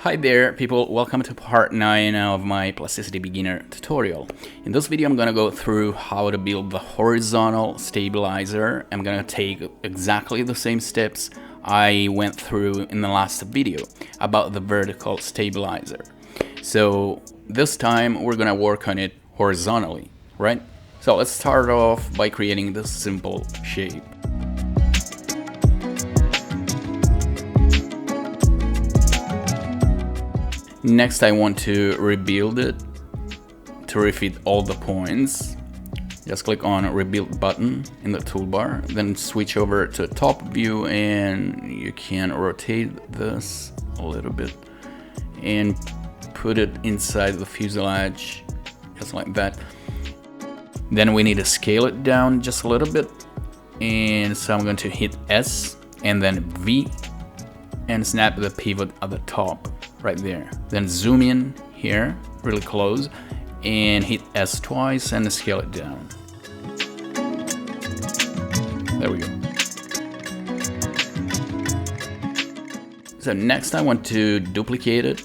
Hi there people, welcome to part 9 of my Plasticity beginner tutorial. In this video I'm gonna go through how to build the horizontal stabilizer. I'm gonna take exactly the same steps I went through in the last video about the vertical stabilizer. So this time we're gonna work on it horizontally, right? So let's start off by creating this simple shape. Next, I want to rebuild it to refit all the points. Just click on Rebuild button in the toolbar, then switch over to top view, and you can rotate this a little bit and put it inside the fuselage, just like that. Then we need to scale it down just a little bit, and so I'm going to hit S and then V and snap the pivot at the top right there. Then zoom in here really close and hit S twice and scale it down. There we go. So next I want to duplicate it,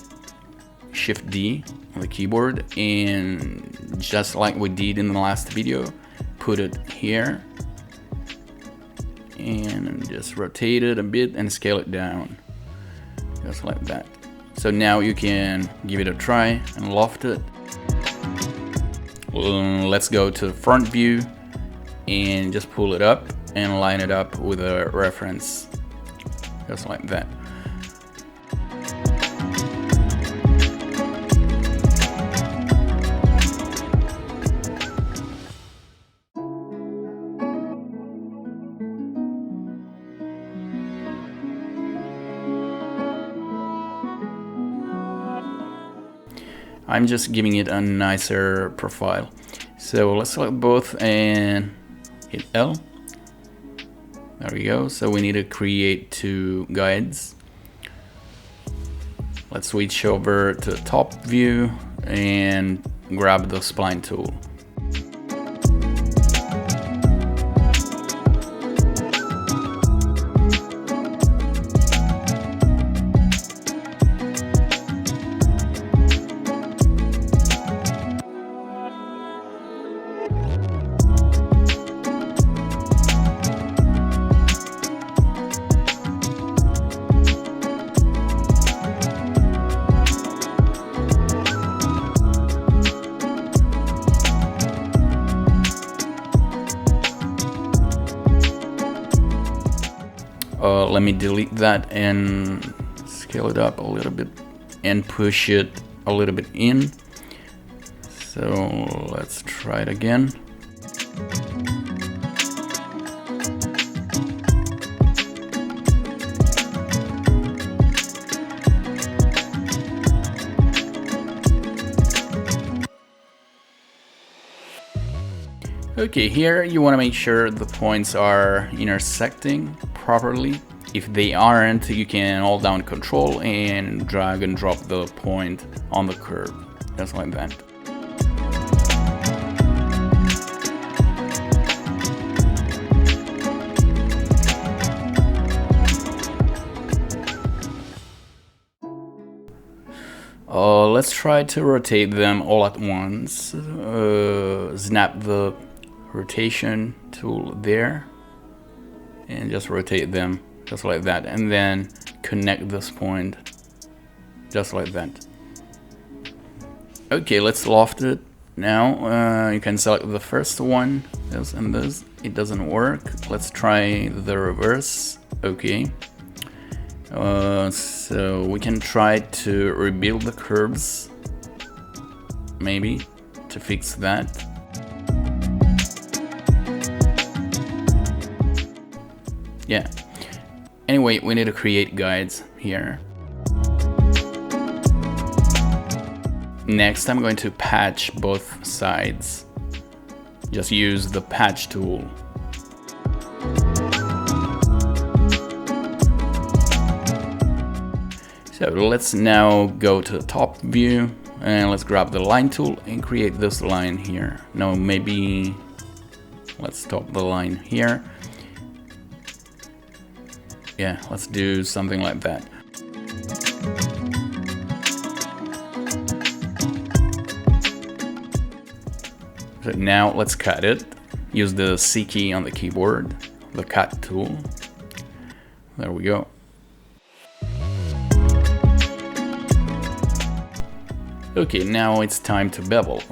Shift D on the keyboard, and just like we did in the last video, put it here and just rotate it a bit and scale it down, just like that. So now you can give it a try and loft it. Let's go to front view and just pull it up and line it up with a reference, just like that. I'm just giving it a nicer profile. So let's select both and hit L. There we go. So we need to create two guides. Let's switch over to top view and grab the spline tool. Let me delete that and scale it up a little bit and push it a little bit in. So let's try it again. Okay, here you want to make sure the points are intersecting properly. If they aren't, you can hold down Control and drag and drop the point on the curve, just like that. Let's try to rotate them all at once. Snap the rotation tool there and just rotate them just like that, and then connect this point just like that. Okay, let's loft it now. You can select the first one, this and this. It doesn't work. Let's try the reverse. Okay, so we can try to rebuild the curves maybe to fix that. Yeah. Anyway, we need to create guides here. Next, I'm going to patch both sides. Just use the patch tool. So let's now go to the top view and let's grab the line tool and create this line here. No, maybe let's stop the line here. Yeah, let's do something like that. So now let's cut it. Use the C key on the keyboard, the cut tool. There we go. Okay, now it's time to bevel.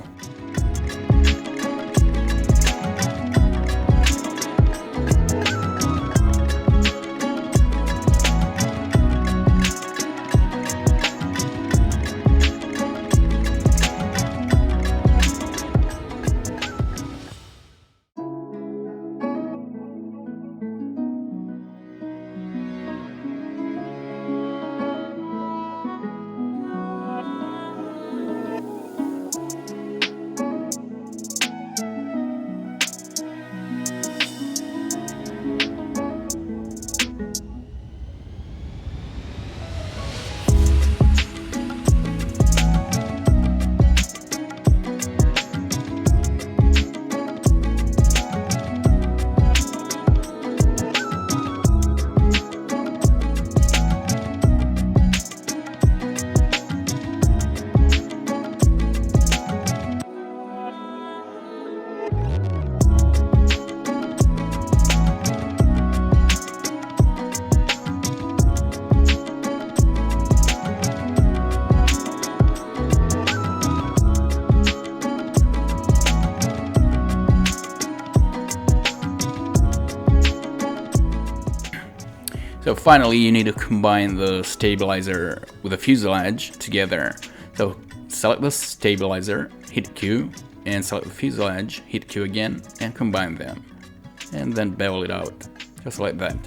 So finally, you need to combine the stabilizer with the fuselage together. So select the stabilizer, hit Q, and select the fuselage, hit Q again, and combine them. And then bevel it out, just like that.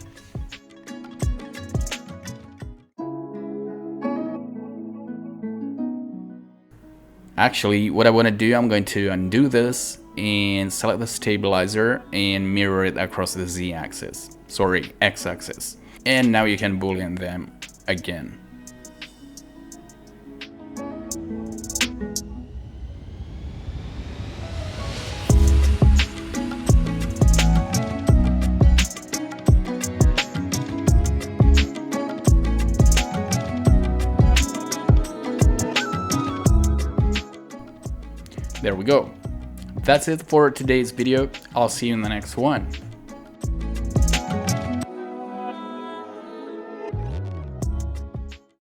Actually, what I want to do, I'm going to undo this and select the stabilizer and mirror it across the Z-axis. Sorry, X-axis. And now you can boolean them again. There we go. That's it for today's video. I'll see you in the next one.